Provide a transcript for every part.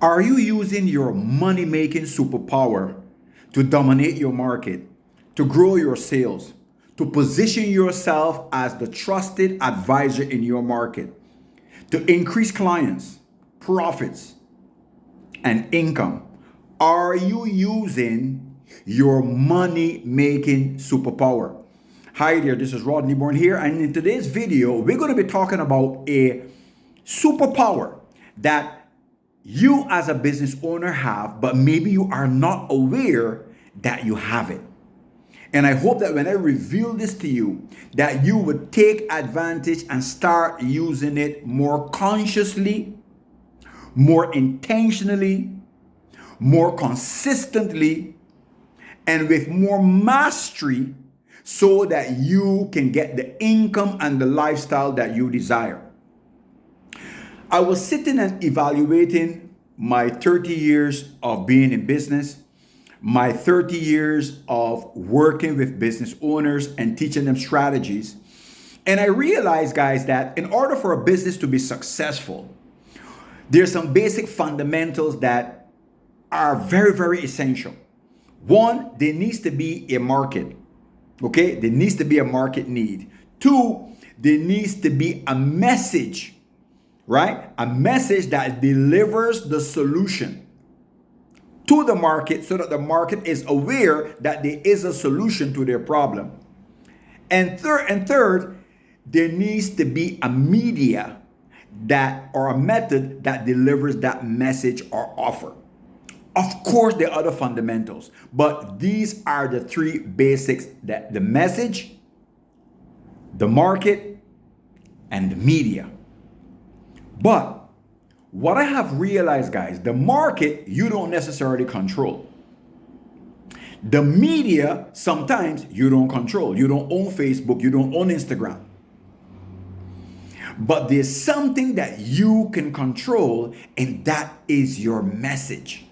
Are you using your money making superpower to dominate your market, to grow your sales, to position yourself as the trusted advisor in your market, to increase clients, profits, and income? Are you using your money making superpower? Hi there, this is Rodney Bourne here, and in today's video, we're going to be talking about a superpower that you as a business owner have, but maybe you are not aware that you have it. And I hope that when I reveal this to you, that you would take advantage and start using it more consciously, more intentionally, more consistently, and with more mastery so that you can get the income and the lifestyle that you desire. I was sitting and evaluating my 30 years of being in business, my 30 years of working with business owners and teaching them strategies. And I realized, guys, that in order for a business to be successful, there's some basic fundamentals that are very, very essential. One, there needs to be a market. Okay? There needs to be a market need. Two, there needs to be a message, right? A message that delivers the solution to the market so that the market is aware that there is a solution to their problem. And third, there needs to be a media that or a method that delivers that message or offer. Of course, there are other fundamentals, but these are the three basics: that the message, the market, and the media. But what I have realized, guys, the market you don't necessarily control. The media, sometimes you don't control. You don't own Facebook, you don't own Instagram. But there's something that you can control, and that is your message.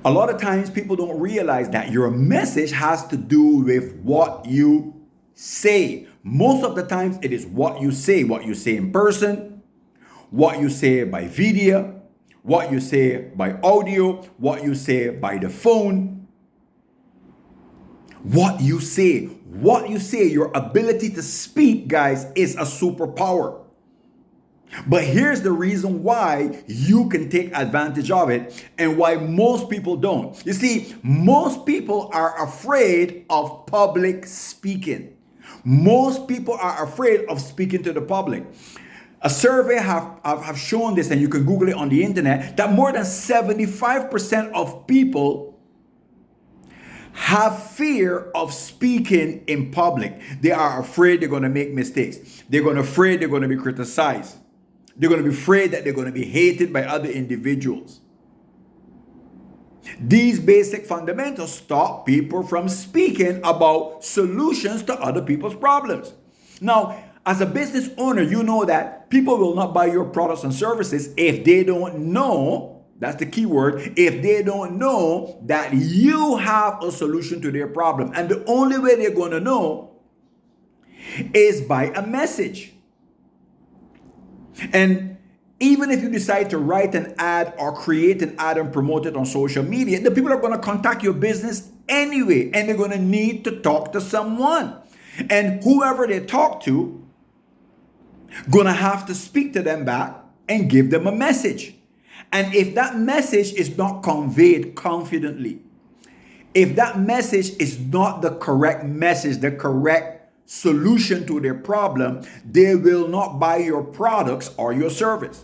A lot of times people don't realize that your message has to do with what you say. Most of the times it is what you say in person, what you say by video, what you say by audio, what you say by the phone. What you say, your ability to speak, guys, is a superpower. But here's the reason why you can take advantage of it and why most people don't. You see, most people are afraid of public speaking. Most people are afraid of speaking to the public. A survey have shown this, and you can Google it on the internet, that more than 75% of people have fear of speaking in public. They are afraid they're going to make mistakes. They're afraid they're going to be criticized. They're going to be afraid that they're going to be hated by other individuals. These basic fundamentals stop people from speaking about solutions to other people's problems. Now, as a business owner, you know that people will not buy your products and services if they don't know, that's the key word, if they don't know that you have a solution to their problem. And the only way they're going to know is by a message. And even if you decide to write an ad or create an ad and promote it on social media, the people are going to contact your business anyway, and they're going to need to talk to someone. And whoever they talk to, going to have to speak to them back and give them a message. And if that message is not conveyed confidently, if that message is not the correct message, the correct solution to their problem, they will not buy your products or your service.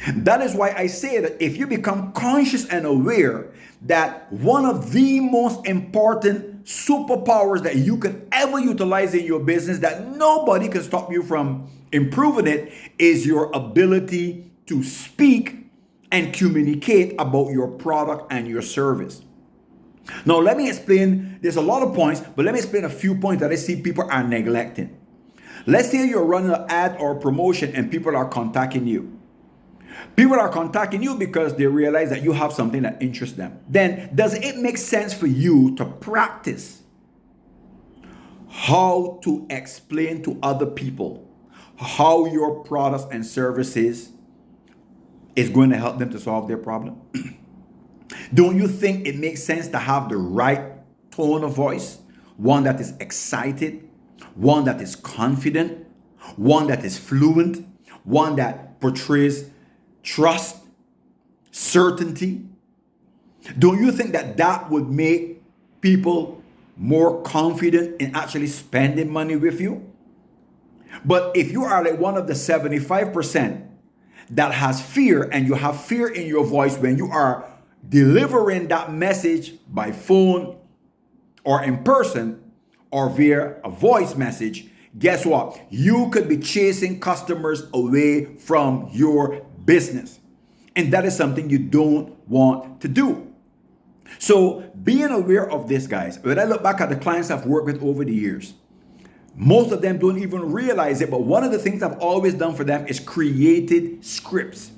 That is why I say that if you become conscious and aware that one of the most important superpowers that you can ever utilize in your business, that nobody can stop you from improving it, is your ability to speak and communicate about your product and your service. Now, let me explain. There's a lot of points, but let me explain a few points that I see people are neglecting. Let's say you're running an ad or promotion and people are contacting you. People are contacting you because they realize that you have something that interests them. Then, does it make sense for you to practice how to explain to other people how your products and services is going to help them to solve their problem? Don't you think it makes sense to have the right tone of voice? One that is excited, one that is confident, one that is fluent, one that portrays trust, certainty. Don't you think that that would make people more confident in actually spending money with you? But if you are like one of the 75% that has fear, and you have fear in your voice when you are delivering that message by phone or in person or via a voice message, guess what? You could be chasing customers away from your business. And that is something you don't want to do. So being aware of this, guys, when I look back at the clients I've worked with over the years, most of them don't even realize it, but one of the things I've always done for them is created scripts.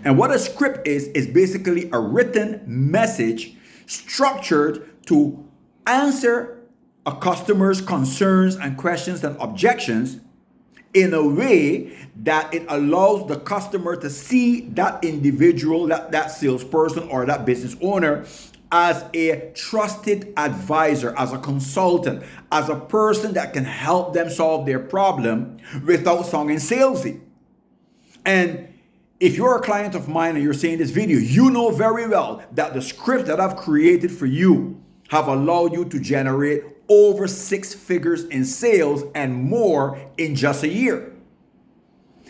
And what a script is basically a written message structured to answer a customer's concerns and questions and objections in a way that it allows the customer to see that individual, that salesperson or that business owner as a trusted advisor, as a consultant, as a person that can help them solve their problem without sounding salesy. And if you're a client of mine and you're seeing this video, you know very well that the script that I've created for you have allowed you to generate over 6 figures in sales and more in just a year.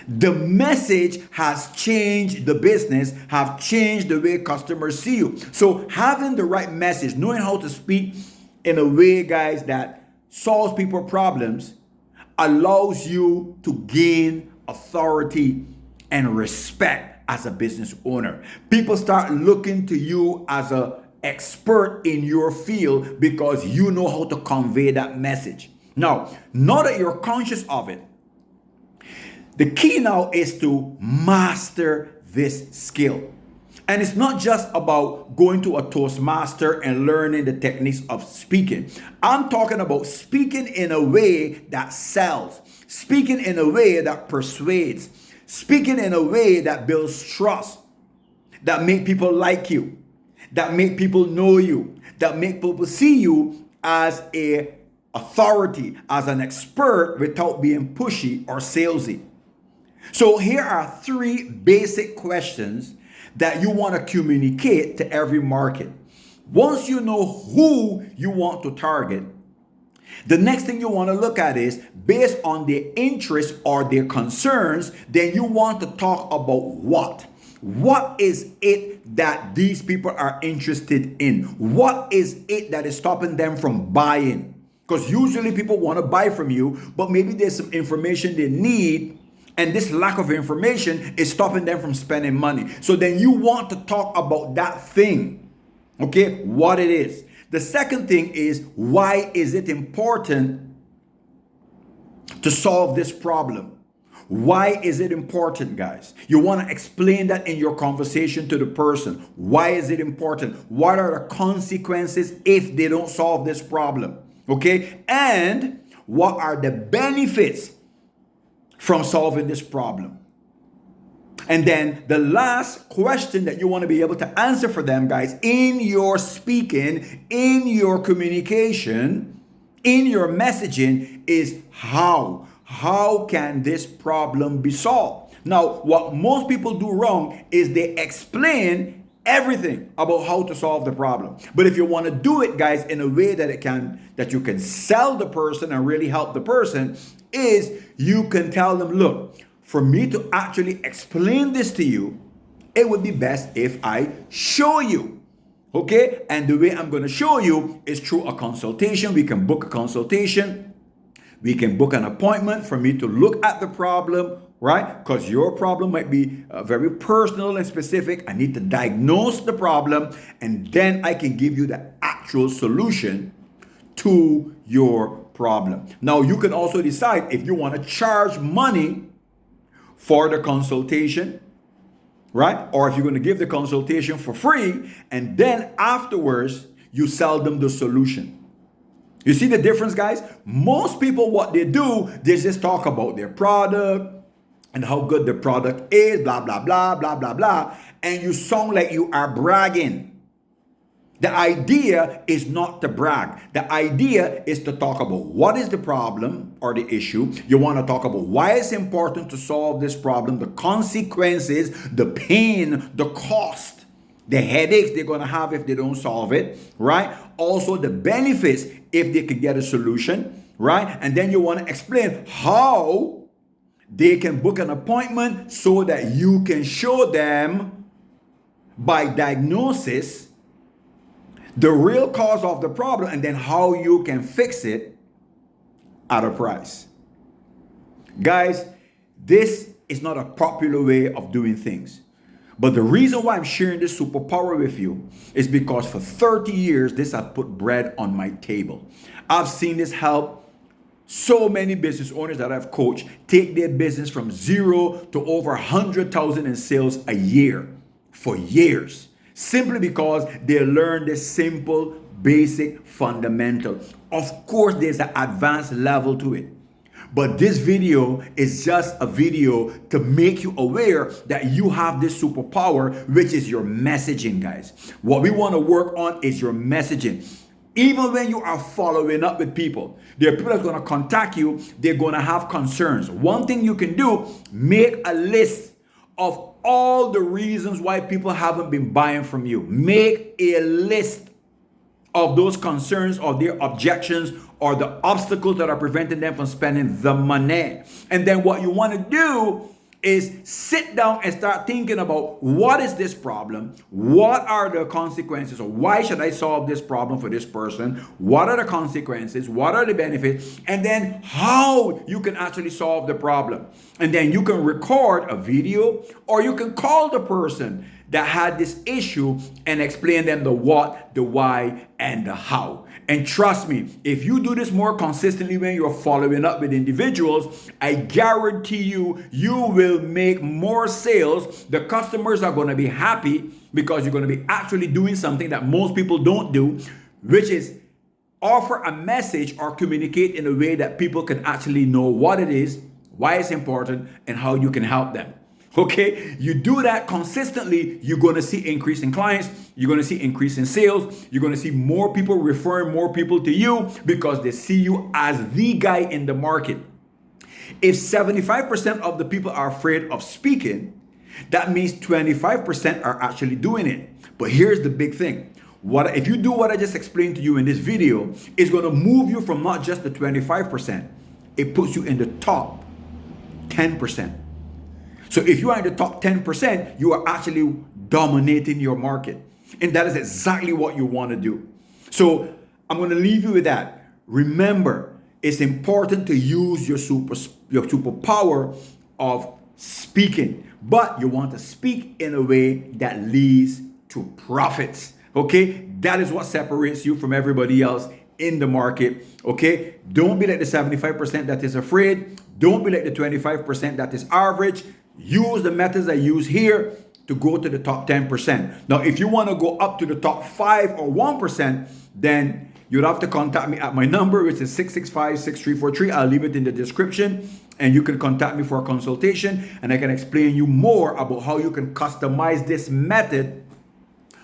The message has changed the business, have changed the way customers see you. So having the right message, knowing how to speak in a way, guys, that solves people's problems, allows you to gain authority and respect as a business owner. People start looking to you as an expert in your field because you know how to convey that message. Now that you're conscious of it, the key now is to master this skill. And it's not just about going to a Toastmaster and learning the techniques of speaking. I'm talking about speaking in a way that sells, speaking in a way that persuades, speaking in a way that builds trust, that make people like you, that make people know you, that make people see you as an authority, as an expert without being pushy or salesy. So here are 3 basic questions that you want to communicate to every market. Once you know who you want to target, the next thing you want to look at is based on their interests or their concerns, then you want to talk about what. What is it that these people are interested in? What is it that is stopping them from buying? Because usually people want to buy from you, but maybe there's some information they need, and this lack of information is stopping them from spending money. So then you want to talk about that thing, okay, what it is. The second thing is, why is it important to solve this problem? Why is it important, guys? You want to explain that in your conversation to the person. Why is it important? What are the consequences if they don't solve this problem? Okay, and what are the benefits from solving this problem? And then the last question that you want to be able to answer for them, guys, in your speaking, in your communication, in your messaging is how. How can this problem be solved? Now, what most people do wrong is they explain everything about how to solve the problem. But if you want to do it, guys, in a way that you can sell the person and really help the person, is you can tell them, look, for me to actually explain this to you, it would be best if I show you. Okay? And the way I'm going to show you is through a consultation. We can book a consultation. We can book an appointment for me to look at the problem, right? Because your problem might be very personal and specific. I need to diagnose the problem, and then I can give you the actual solution to your problem. Now, you can also decide if you want to charge money for the consultation, right? Or if you're going to give the consultation for free, and then afterwards, you sell them the solution. You see the difference, guys? Most people, what they do, they just talk about their product, and how good the product is, blah, blah, blah, blah, blah, blah, and you sound like you are bragging. The idea is not to brag. The idea is to talk about what is the problem or the issue. You want to talk about why it's important to solve this problem, the consequences, the pain, the cost, the headaches they're going to have if they don't solve it, right? Also the benefits if they can get a solution, right? And then you want to explain how they can book an appointment so that you can show them by diagnosis the real cause of the problem, and then how you can fix it at a price. Guys, this is not a popular way of doing things. But the reason why I'm sharing this superpower with you is because for 30 years, this has put bread on my table. I've seen this help so many business owners that I've coached take their business from 0 to over 100,000 in sales a year for years. Simply because they learned this simple, basic, fundamental. Of course, there's an advanced level to it. But this video is just a video to make you aware that you have this superpower, which is your messaging, guys. What we want to work on is your messaging. Even when you are following up with people, there are people that are going to contact you, they're going to have concerns. One thing you can do, make a list of all the reasons why people haven't been buying from you. Make a list of those concerns or their objections or the obstacles that are preventing them from spending the money. And then what you want to do is sit down and start thinking about what is this problem? What are the consequences? Or why should I solve this problem for this person? What are the consequences? What are the benefits? And then how you can actually solve the problem. And then you can record a video or you can call the person that had this issue and explain them the what, the why, and the how. And trust me, if you do this more consistently when you're following up with individuals, I guarantee you, you will make more sales. The customers are going to be happy because you're going to be actually doing something that most people don't do, which is offer a message or communicate in a way that people can actually know what it is, why it's important, and how you can help them. Okay, you do that consistently, you're going to see increase in clients, you're going to see increase in sales, you're going to see more people referring more people to you because they see you as the guy in the market. If 75% of the people are afraid of speaking, that means 25% are actually doing it. But here's the big thing. What if you do what I just explained to you in this video, it's going to move you from not just the 25%, it puts you in the top 10%. So if you are in the top 10%, you are actually dominating your market. And that is exactly what you want to do. So I'm going to leave you with that. Remember, it's important to use your superpower of speaking. But you want to speak in a way that leads to profits. Okay? That is what separates you from everybody else in the market. Okay? Don't be like the 75% that is afraid. Don't be like the 25% that is average. Use the methods I use here to go to the top 10%. Now, if you want to go up to the top 5 or 1%, then you'd have to contact me at my number, which is 665-6343. I'll leave it in the description. And you can contact me for a consultation. And I can explain you more about how you can customize this method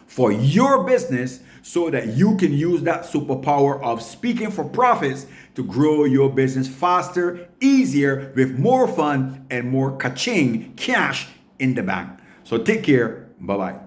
for your business so that you can use that superpower of speaking for profits to grow your business faster, easier, with more fun and more ka-ching cash in the bank. So take care. Bye-bye.